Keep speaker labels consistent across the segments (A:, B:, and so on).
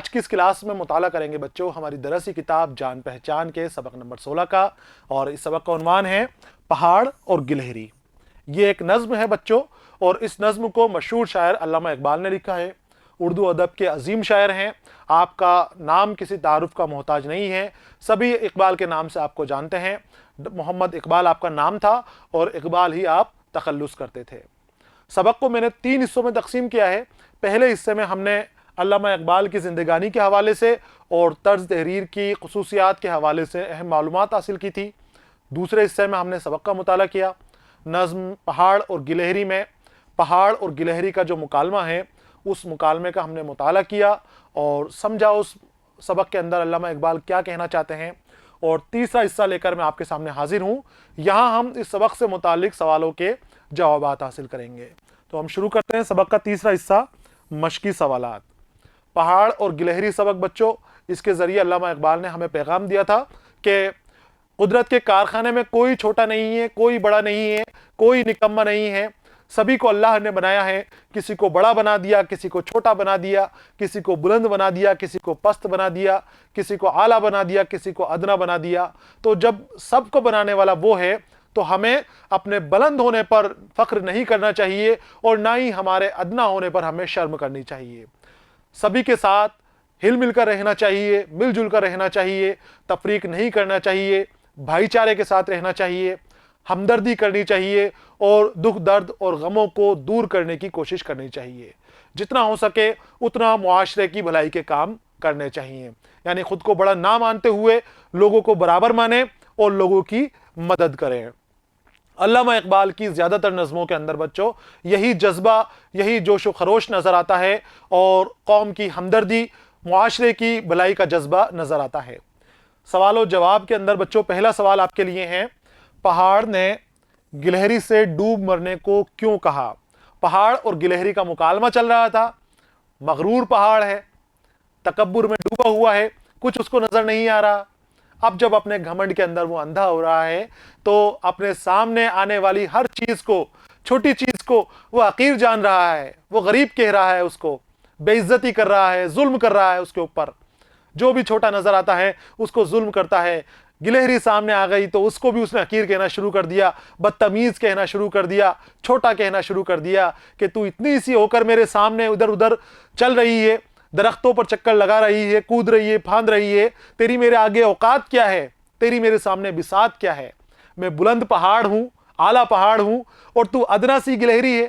A: آج کی اس کلاس میں مطالعہ کریں گے بچوں ہماری درسی کتاب جان پہچان کے سبق نمبر 16 کا، اور اس سبق کا عنوان ہے پہاڑ اور گلہری۔ یہ ایک نظم ہے بچوں، اور اس نظم کو مشہور شاعر علامہ اقبال نے لکھا ہے۔ اردو ادب کے عظیم شاعر ہیں۔ آپ کا نام کسی تعارف کا محتاج نہیں ہے، سبھی اقبال کے نام سے آپ کو جانتے ہیں۔ محمد اقبال آپ کا نام تھا اور اقبال ہی آپ تخلص کرتے تھے۔ سبق کو میں نے 3 حصوں میں تقسیم کیا ہے۔ پہلے حصے میں ہم نے علامہ اقبال کی زندگانی کے حوالے سے اور طرز تحریر کی خصوصیات کے حوالے سے اہم معلومات حاصل کی تھی۔ دوسرے حصے میں ہم نے سبق کا مطالعہ کیا۔ نظم پہاڑ اور گلہری میں پہاڑ اور گلہری کا جو مکالمہ ہے، اس مکالمے کا ہم نے مطالعہ کیا اور سمجھا اس سبق کے اندر علامہ اقبال کیا کہنا چاہتے ہیں۔ اور تیسرا حصہ لے کر میں آپ کے سامنے حاضر ہوں۔ یہاں ہم اس سبق سے متعلق سوالوں کے جوابات حاصل کریں گے۔ تو ہم شروع کرتے ہیں سبق کا تیسرا حصہ، مشقی سوالات۔ پہاڑ اور گلہری سبق بچوں، اس کے ذریعے علامہ اقبال نے ہمیں پیغام دیا تھا کہ قدرت کے کارخانے میں کوئی چھوٹا نہیں ہے، کوئی بڑا نہیں ہے، کوئی نکما نہیں ہے، سبھی کو اللہ نے بنایا ہے۔ کسی کو بڑا بنا دیا، کسی کو چھوٹا بنا دیا، کسی کو بلند بنا دیا، کسی کو پست بنا دیا، کسی کو اعلیٰ بنا دیا، کسی کو ادنا بنا دیا۔ تو جب سب کو بنانے والا وہ ہے تو ہمیں اپنے بلند ہونے پر فخر نہیں کرنا چاہیے، اور نہ ہی ہمارے ادنا ہونے پر ہمیں شرم کرنی چاہیے۔ سبھی کے ساتھ ہل مل کر رہنا چاہیے، مل جل کر رہنا چاہیے، تفریق نہیں کرنا چاہیے، بھائی چارے کے ساتھ رہنا چاہیے، ہمدردی کرنی چاہیے، اور دکھ درد اور غموں کو دور کرنے کی کوشش کرنی چاہیے۔ جتنا ہو سکے اتنا معاشرے کی بھلائی کے کام کرنے چاہیے، یعنی خود کو بڑا نہ مانتے ہوئے لوگوں کو برابر مانیں اور لوگوں کی مدد کریں۔ علامہ اقبال کی زیادہ تر نظموں کے اندر بچوں یہی جذبہ، یہی جوش و خروش نظر آتا ہے، اور قوم کی ہمدردی، معاشرے کی بھلائی کا جذبہ نظر آتا ہے۔ سوال و جواب کے اندر بچوں پہلا سوال آپ کے لیے ہے، پہاڑ نے گلہری سے ڈوب مرنے کو کیوں کہا؟ پہاڑ اور گلہری کا مکالمہ چل رہا تھا۔ مغرور پہاڑ ہے، تکبر میں ڈوبا ہوا ہے، کچھ اس کو نظر نہیں آ رہا۔ اب جب اپنے گھمنڈ کے اندر وہ اندھا ہو رہا ہے تو اپنے سامنے آنے والی ہر چیز کو، چھوٹی چیز کو وہ حقیر جان رہا ہے، وہ غریب کہہ رہا ہے، اس کو بے عزتی کر رہا ہے، ظلم کر رہا ہے اس کے اوپر۔ جو بھی چھوٹا نظر آتا ہے اس کو ظلم کرتا ہے۔ گلہری سامنے آ گئی تو اس کو بھی اس نے حقیر کہنا شروع کر دیا، بدتمیز کہنا شروع کر دیا، چھوٹا کہنا شروع کر دیا کہ تو اتنی سی ہو کر میرے سامنے ادھر ادھر چل رہی ہے، درختوں پر چکر لگا رہی ہے، کود رہی ہے، پھاند رہی ہے، تیری میرے آگے اوقات کیا ہے، تیری میرے سامنے بساط کیا ہے؟ میں بلند پہاڑ ہوں، اعلیٰ پہاڑ ہوں، اور تو ادنا سی گلہری ہے۔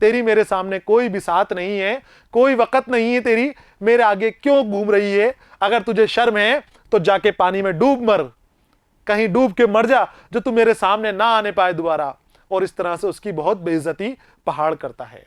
A: تیری میرے سامنے کوئی بساط نہیں ہے، کوئی وقت نہیں ہے، تیری میرے آگے کیوں گھوم رہی ہے؟ اگر تجھے شرم ہے تو جا کے پانی میں ڈوب مر، کہیں ڈوب کے مر جا جو تو میرے سامنے نہ آنے پائے دوبارہ۔ اور اس طرح سے اس کی بہت بے عزتی پہاڑ کرتا ہے۔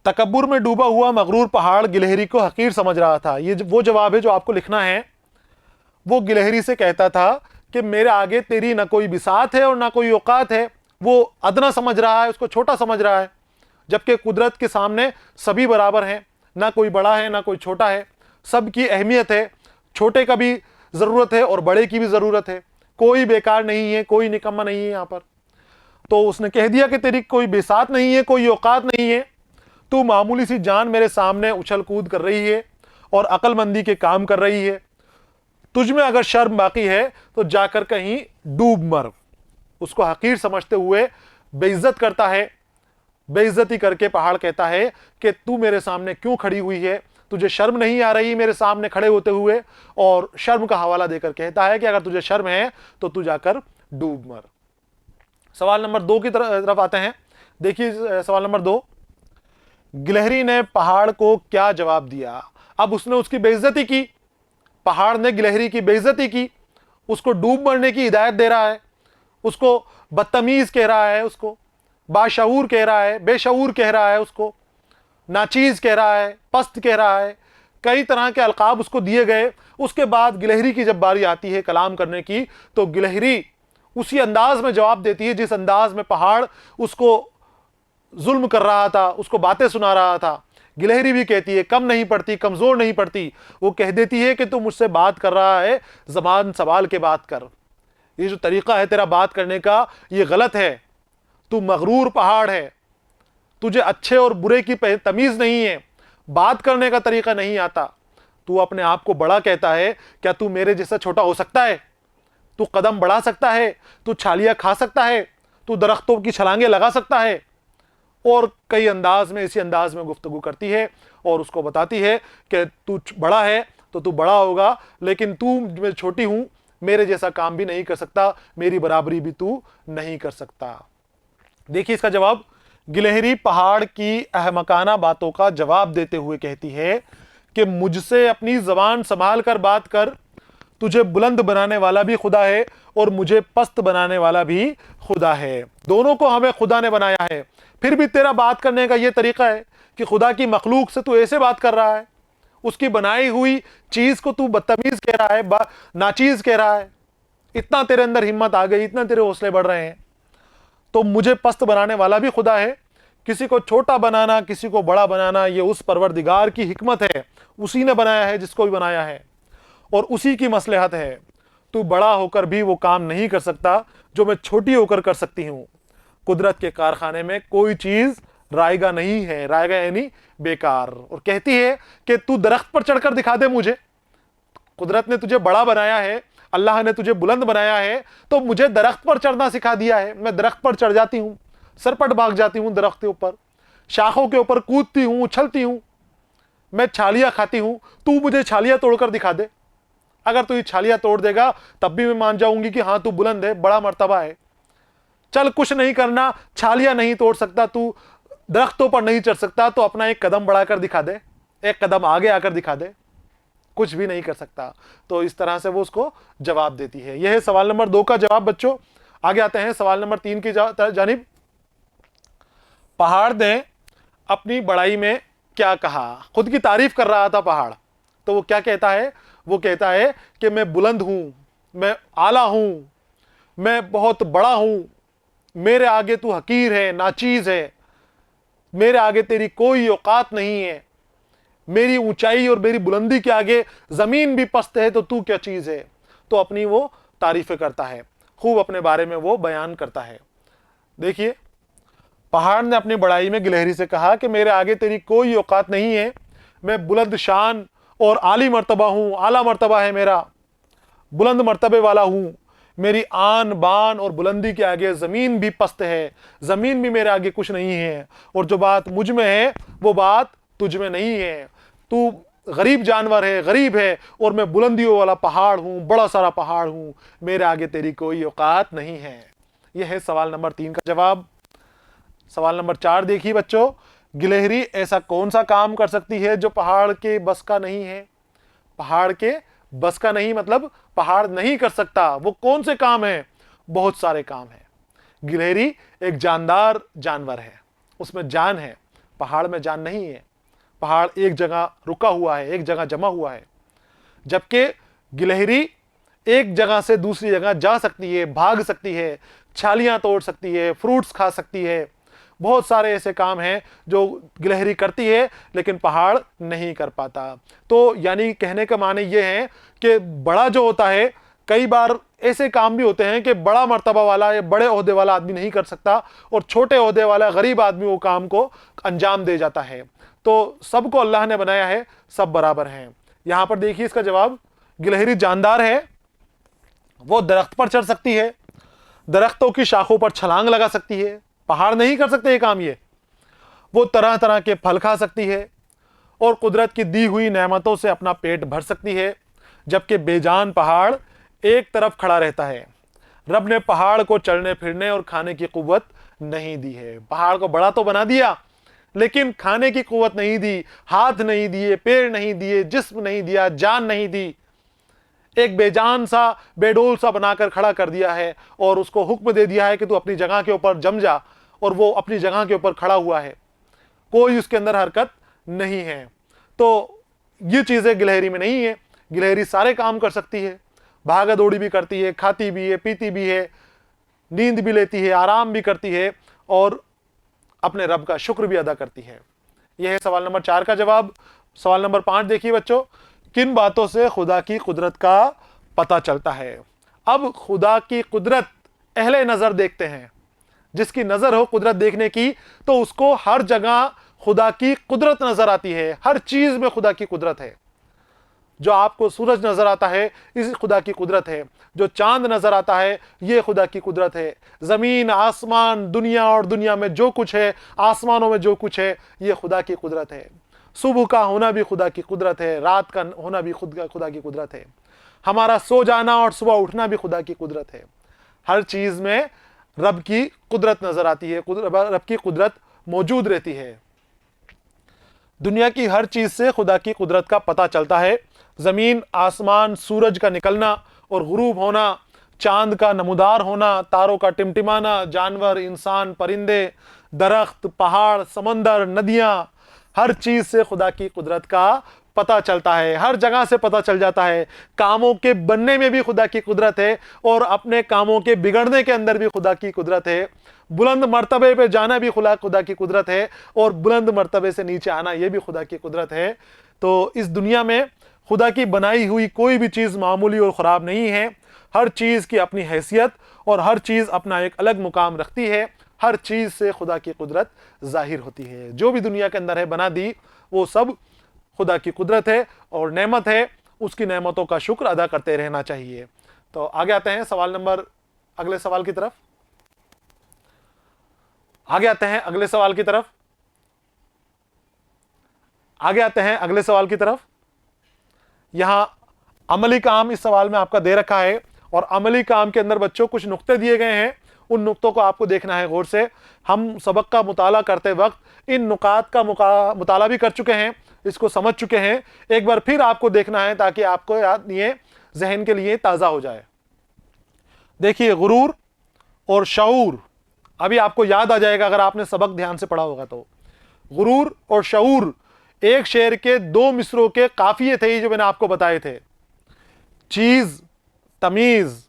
A: تکبر میں ڈوبا ہوا مغرور پہاڑ گلہری کو حقیر سمجھ رہا تھا۔ یہ وہ جواب ہے جو آپ کو لکھنا ہے۔ وہ گلہری سے کہتا تھا کہ میرے آگے تیری نہ کوئی بساط ہے اور نہ کوئی اوقات ہے۔ وہ ادنا سمجھ رہا ہے، اس کو چھوٹا سمجھ رہا ہے، جبکہ قدرت کے سامنے سبھی برابر ہیں، نہ کوئی بڑا ہے نہ کوئی چھوٹا ہے، سب کی اہمیت ہے، چھوٹے کا بھی ضرورت ہے اور بڑے کی بھی ضرورت ہے، کوئی بیکار نہیں ہے، کوئی نکما نہیں ہے یہاں پر۔ تو اس نے کہہ دیا کہ تیری کوئی بساط نہیں ہے، کوئی اوقات نہیں ہے، تو معمولی سی جان میرے سامنے اچھل کود کر رہی ہے اور عقل مندی کے کام کر رہی ہے۔ تجھ میں اگر شرم باقی ہے تو جا کر کہیں ڈوب مر۔ اس کو حقیر سمجھتے ہوئے بے عزت کرتا ہے۔ بے عزتی کر کے پہاڑ کہتا ہے کہ تو میرے سامنے کیوں کھڑی ہوئی ہے؟ تجھے شرم نہیں آ رہی میرے سامنے کھڑے ہوتے ہوئے؟ اور شرم کا حوالہ دے کر کہتا ہے کہ اگر تجھے شرم ہے تو تو جا کر ڈوب مر۔ سوال نمبر 2 کی طرف آتے ہیں۔ دیکھیے سوال نمبر 2، گلہری نے پہاڑ کو کیا جواب دیا؟ اب اس نے اس کی بے عزتی کی، پہاڑ نے گلہری کی بے عزتی کی، اس کو ڈوب مرنے کی ہدایت دے رہا ہے، اس کو بدتمیز کہہ رہا ہے، اس کو باشعور کہہ رہا ہے، بے شعور کہہ رہا ہے، اس کو ناچیز کہہ رہا ہے، پست کہہ رہا ہے، کئی طرح کے القاب اس کو دیے گئے۔ اس کے بعد گلہری کی جب باری آتی ہے کلام کرنے کی تو گلہری اسی انداز میں جواب دیتی ہے جس انداز میں پہاڑ اس کو ظلم کر رہا تھا، اس کو باتیں سنا رہا تھا۔ گلہری بھی کہتی ہے کم نہیں پڑتی، کمزور نہیں پڑتی، وہ کہہ دیتی ہے کہ تو مجھ سے بات کر رہا ہے، زبان سنبھال کے بات کر، یہ جو طریقہ ہے تیرا بات کرنے کا یہ غلط ہے، تو مغرور پہاڑ ہے، تجھے اچھے اور برے کی تمیز نہیں ہے، بات کرنے کا طریقہ نہیں آتا، تو اپنے آپ کو بڑا کہتا ہے، کیا تو میرے جیسا چھوٹا ہو سکتا ہے؟ تو قدم بڑھا سکتا ہے؟ تو چھالیاں کھا سکتا ہے؟ تو درختوں کی چھلانگیں لگا سکتا ہے؟ اور کئی انداز میں، اسی انداز میں گفتگو کرتی ہے اور اس کو بتاتی ہے کہ تو بڑا ہے تو تو بڑا ہوگا، لیکن تو میں چھوٹی ہوں، میرے جیسا کام بھی نہیں کر سکتا، میری برابری بھی تو نہیں کر سکتا۔ دیکھیے اس کا جواب، گلہری پہاڑ کی احمقانہ باتوں کا جواب دیتے ہوئے کہتی ہے کہ مجھ سے اپنی زبان سنبھال کر بات کر، تجھے بلند بنانے والا بھی خدا ہے اور مجھے پست بنانے والا بھی خدا ہے، دونوں کو ہمیں خدا نے بنایا ہے، پھر بھی تیرا بات کرنے کا یہ طریقہ ہے کہ خدا کی مخلوق سے تو ایسے بات کر رہا ہے، اس کی بنائی ہوئی چیز کو تو بدتمیز کہہ رہا ہے، ناچیز کہہ رہا ہے۔ اتنا تیرے اندر ہمت آ گئی، اتنا تیرے حوصلے بڑھ رہے ہیں، تو مجھے پست بنانے والا بھی خدا ہے۔ کسی کو چھوٹا بنانا، کسی کو بڑا بنانا، یہ اس پروردگار کی حکمت ہے، اسی نے بنایا ہے جس کو بھی بنایا ہے، اور اسی کی مصلحت ہے۔ تو بڑا ہو کر بھی وہ کام نہیں کر سکتا جو میں چھوٹی ہو کر سکتی ہوں۔ قدرت کے کارخانے میں کوئی چیز رائگاں نہیں ہے، رائگاں یعنی بیکار۔ اور کہتی ہے کہ تو درخت پر چڑھ کر دکھا دے مجھے، قدرت نے تجھے بڑا بنایا ہے، اللہ نے تجھے بلند بنایا ہے، تو مجھے درخت پر چڑھنا سکھا دیا ہے، میں درخت پر چڑھ جاتی ہوں، سرپٹ بھاگ جاتی ہوں، درخت کے اوپر، شاخوں کے اوپر کودتی ہوں، اچھلتی ہوں، میں چھالیاں کھاتی ہوں، تو مجھے چھالیاں توڑ کر دکھا دے۔ اگر تو یہ چھالیاں توڑ دے گا تب بھی میں مان جاؤں گی کہ ہاں تو بلند ہے، بڑا مرتبہ ہے۔ چل کچھ نہیں کرنا، چھالیاں نہیں توڑ سکتا، تو درختوں پر نہیں چڑھ سکتا، تو اپنا ایک قدم بڑھا کر دکھا دے، ایک قدم آگے آ کر دکھا دے، کچھ بھی نہیں کر سکتا۔ تو اس طرح سے وہ اس کو جواب دیتی ہے۔ یہ ہے سوال نمبر 2 کا جواب بچوں۔ آگے آتے ہیں سوال نمبر 3 کی جانب۔ پہاڑ نے اپنی بڑائی میں کیا کہا؟ خود کی تعریف کر رہا تھا پہاڑ، تو وہ کیا کہتا ہے؟ وہ کہتا ہے کہ میں بلند ہوں، میں اعلیٰ ہوں، میں بہت بڑا ہوں، میرے آگے تو حقیر ہے، ناچیز ہے، میرے آگے تیری کوئی اوقات نہیں ہے، میری اونچائی اور میری بلندی کے آگے زمین بھی پست ہے، تو کیا چیز ہے؟ تو اپنی وہ تعریفیں کرتا ہے، خوب اپنے بارے میں وہ بیان کرتا ہے۔ دیکھیے پہاڑ نے اپنی بڑائی میں گلہری سے کہا کہ میرے آگے تیری کوئی اوقات نہیں ہے، میں بلند شان اور عالی مرتبہ ہوں، اعلیٰ مرتبہ ہے میرا، بلند مرتبے والا ہوں، میری آن بان اور بلندی کے آگے زمین بھی پست ہے، زمین بھی میرے آگے کچھ نہیں ہے، اور جو بات مجھ میں ہے وہ بات تجھ میں نہیں ہے، تو غریب جانور ہے، غریب ہے، اور میں بلندیوں والا پہاڑ ہوں، بڑا سارا پہاڑ ہوں، میرے آگے تیری کوئی اوقات نہیں ہے۔ یہ ہے سوال نمبر 3 کا جواب۔ سوال نمبر 4 دیکھیے بچوں، گلہری ایسا کون سا کام کر سکتی ہے جو پہاڑ کے بس کا نہیں ہے؟ پہاڑ کے بس کا نہیں مطلب پہاڑ نہیں کر سکتا، وہ کون سے کام ہیں؟ بہت سارے کام ہیں۔ گلہری ایک جاندار جانور ہے، اس میں جان ہے، پہاڑ میں جان نہیں ہے، پہاڑ ایک جگہ رکا ہوا ہے، ایک جگہ جمع ہوا ہے، جبکہ گلہری ایک جگہ سے دوسری جگہ جا سکتی ہے، بھاگ سکتی ہے، چھالیاں توڑ سکتی ہے، فروٹس کھا سکتی ہے، بہت سارے ایسے کام ہیں جو گلہری کرتی ہے لیکن پہاڑ نہیں کر پاتا۔ تو یعنی کہنے کا معنی یہ ہے کہ بڑا جو ہوتا ہے، کئی بار ایسے کام بھی ہوتے ہیں کہ بڑا مرتبہ والا یا بڑے عہدے والا آدمی نہیں کر سکتا، اور چھوٹے عہدے والا غریب آدمی وہ کام کو انجام دے جاتا ہے۔ تو سب کو اللہ نے بنایا ہے، سب برابر ہیں۔ یہاں پر دیکھیے اس کا جواب، گلہری جاندار ہے، وہ درخت پر چڑھ سکتی ہے، درختوں کی شاخوں پر چھلانگ لگا سکتی ہے، پہاڑ نہیں کر سکتے یہ کام، یہ وہ طرح طرح کے پھل کھا سکتی ہے، اور قدرت کی دی ہوئی نعمتوں سے اپنا پیٹ بھر سکتی ہے، جبکہ بے جان پہاڑ ایک طرف کھڑا رہتا ہے۔ رب نے پہاڑ کو چلنے پھرنے اور کھانے کی قوت نہیں دی ہے۔ پہاڑ کو بڑا تو بنا دیا لیکن کھانے کی قوت نہیں دی، ہاتھ نہیں دیے، پیر نہیں دیے، جسم نہیں دیا، جان نہیں دی، ایک بے جان سا بے ڈول سا بنا کر کھڑا کر دیا ہے، اور اس کو حکم دے دیا ہے کہ تو اپنی جگہ کے اوپر جم جا، اور وہ اپنی جگہ کے اوپر کھڑا ہوا ہے، کوئی اس کے اندر حرکت نہیں ہے۔ تو یہ چیزیں گلہری میں نہیں ہے۔ گلہری سارے کام کر سکتی ہے، بھاگا دوڑی بھی کرتی ہے، کھاتی بھی ہے، پیتی بھی ہے، نیند بھی لیتی ہے، آرام بھی کرتی ہے، اور اپنے رب کا شکر بھی ادا کرتی ہے۔ یہ ہے سوال نمبر 4 کا جواب۔ سوال نمبر 5 دیکھیے بچوں، کن باتوں سے خدا کی قدرت کا پتہ چلتا ہے؟ اب خدا کی قدرت اہل نظر دیکھتے ہیں، جس کی نظر ہو قدرت دیکھنے کی، تو اس کو ہر جگہ خدا کی قدرت نظر آتی ہے، ہر چیز میں خدا کی قدرت ہے۔ جو آپ کو سورج نظر آتا ہے اس خدا کی قدرت ہے، جو چاند نظر آتا ہے یہ خدا کی قدرت ہے، زمین آسمان دنیا اور دنیا میں جو کچھ ہے، آسمانوں میں جو کچھ ہے یہ خدا کی قدرت ہے۔ صبح کا ہونا بھی خدا کی قدرت ہے، رات کا ہونا بھی خدا کی قدرت ہے، ہمارا سو جانا اور صبح اٹھنا بھی خدا کی قدرت ہے۔ ہر چیز میں رب کی قدرت نظر آتی ہے، رب کی قدرت موجود رہتی ہے۔ دنیا کی ہر چیز سے خدا کی قدرت کا پتہ چلتا ہے۔ زمین، آسمان، سورج کا نکلنا اور غروب ہونا، چاند کا نمودار ہونا، تاروں کا ٹمٹمانا، جانور، انسان، پرندے، درخت، پہاڑ، سمندر، ندیاں، ہر چیز سے خدا کی قدرت کا پتہ چلتا ہے، ہر جگہ سے پتہ چل جاتا ہے۔ کاموں کے بننے میں بھی خدا کی قدرت ہے اور اپنے کاموں کے بگڑنے کے اندر بھی خدا کی قدرت ہے۔ بلند مرتبے پہ جانا بھی خدا کی قدرت ہے اور بلند مرتبے سے نیچے آنا یہ بھی خدا کی قدرت ہے۔ تو اس دنیا میں خدا کی بنائی ہوئی کوئی بھی چیز معمولی اور خراب نہیں ہے، ہر چیز کی اپنی حیثیت اور ہر چیز اپنا ایک الگ مقام رکھتی ہے، ہر چیز سے خدا کی قدرت ظاہر ہوتی ہے۔ جو بھی دنیا کے اندر ہے بنا دی وہ سب خدا کی قدرت ہے اور نعمت ہے، اس کی نعمتوں کا شکر ادا کرتے رہنا چاہیے۔ تو آگے آتے ہیں اگلے سوال کی طرف۔ آگے آتے ہیں اگلے سوال کی طرف۔ یہاں عملی کام اس سوال میں آپ کا دے رکھا ہے اور عملی کام کے اندر بچوں کچھ نقطے دیے گئے ہیں، ان نقطوں کو آپ کو دیکھنا ہے غور سے۔ ہم سبق کا مطالعہ کرتے وقت ان نکات کا مطالعہ بھی کر چکے ہیں، اس کو سمجھ چکے ہیں، ایک بار پھر آپ کو دیکھنا ہے تاکہ آپ کو یاد یہ ذہن کے لیے تازہ ہو جائے۔ دیکھیے، غرور اور شعور ابھی آپ کو یاد آ جائے گا اگر آپ نے سبق دھیان سے پڑھا ہوگا تو۔ غرور اور شعور ایک شعر کے دو مصروں کے قافیے تھے جو میں نے آپ کو بتائے تھے۔ چیز، تمیز،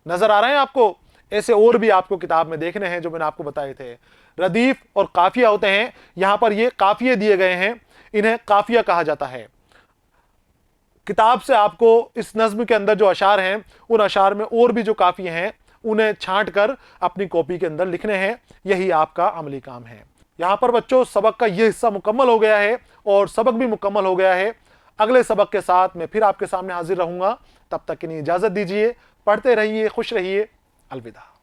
A: نظر آ رہے ہیں آپ کو؟ ایسے اور بھی آپ کو کتاب میں دیکھنے ہیں جو میں نے آپ کو بتائے تھے۔ ردیف اور قافیہ ہوتے ہیں، یہاں پر یہ قافیے دیے گئے ہیں، انہیں قافیہ کہا جاتا ہے۔ کتاب سے آپ کو اس نظم کے اندر جو اشعار ہیں ان اشعار میں اور بھی جو قافیے ہیں انہیں چھانٹ کر اپنی کاپی کے اندر لکھنے ہیں، یہی آپ کا عملی کام ہے۔ یہاں پر بچوں سبق کا یہ حصہ مکمل ہو گیا ہے اور سبق بھی مکمل ہو گیا ہے۔ اگلے سبق کے ساتھ میں پھر آپ کے سامنے حاضر رہوں گا، تب تک کے لیے اجازت دیجیے، پڑھتے رہیے، خوش رہیے، الوداع۔